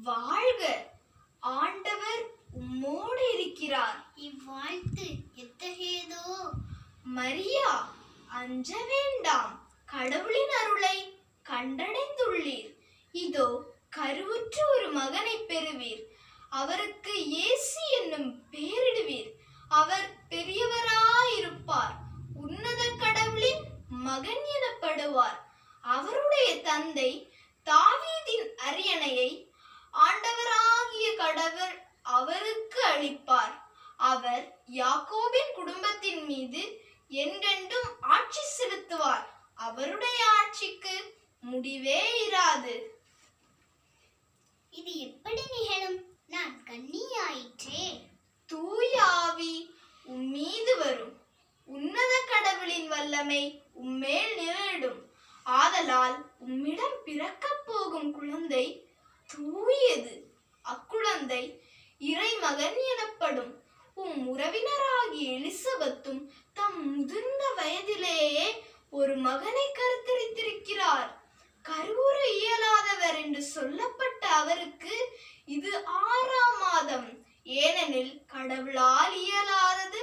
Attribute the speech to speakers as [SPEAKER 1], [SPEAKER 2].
[SPEAKER 1] வாழ்க, ஆண்டவர் உம்மோடு இருக்கிறார்.
[SPEAKER 2] இவ்வாழ்த்து எத்தகையதோ!
[SPEAKER 1] மரியா, அஞ்ச வேண்டாம், கடவுளின் அருளை கண்டடைந்துள்ளீர். இதோ கருவுற்ற ஒரு மகனை பெறுவீர். அவருக்கு இயேசு என்னும் பெயரிடுவீர். அவர் பெரியவராயிருப்பார், உன்னத கடவுளின் மகன் எனப்படுவார். அவருடைய தந்தை தாவீதின் அரியணையை ஆண்டவராகிய கடவுள் அவருக்கு அளிப்பார். அவர் யாக்கோபின் குடும்பத்தின் மீது என்றென்றும் ஆட்சி செலுத்துவார். அவருடைய ஆட்சிக்கு முடிவே இராது.
[SPEAKER 2] இது எப்படி நிகழும்? நான் கன்னியாயிற்றே.
[SPEAKER 1] தூய ஆவி உம்மீது வரும். உன்னத கடவுளின் வல்லமை உம்மேல் நிழலிடும். ஆதலால் உம்மிடம் பிறக்கப் போகும் குழந்தை தூயது. அக்குழந்தை இறைமகன் எனப்படும். உம் உறவினராகிய எலிசபெத்தும் தம் முதிர்ந்த வயதிலேயே ஒரு மகனை கருத்தரித்திருக்கிறார். கருவுற இயலாதவர் என்று சொல்லப்பட்ட அவருக்கு இது 6ஆம் மாதம். ஏனெனில் கடவுளால் இயலாதது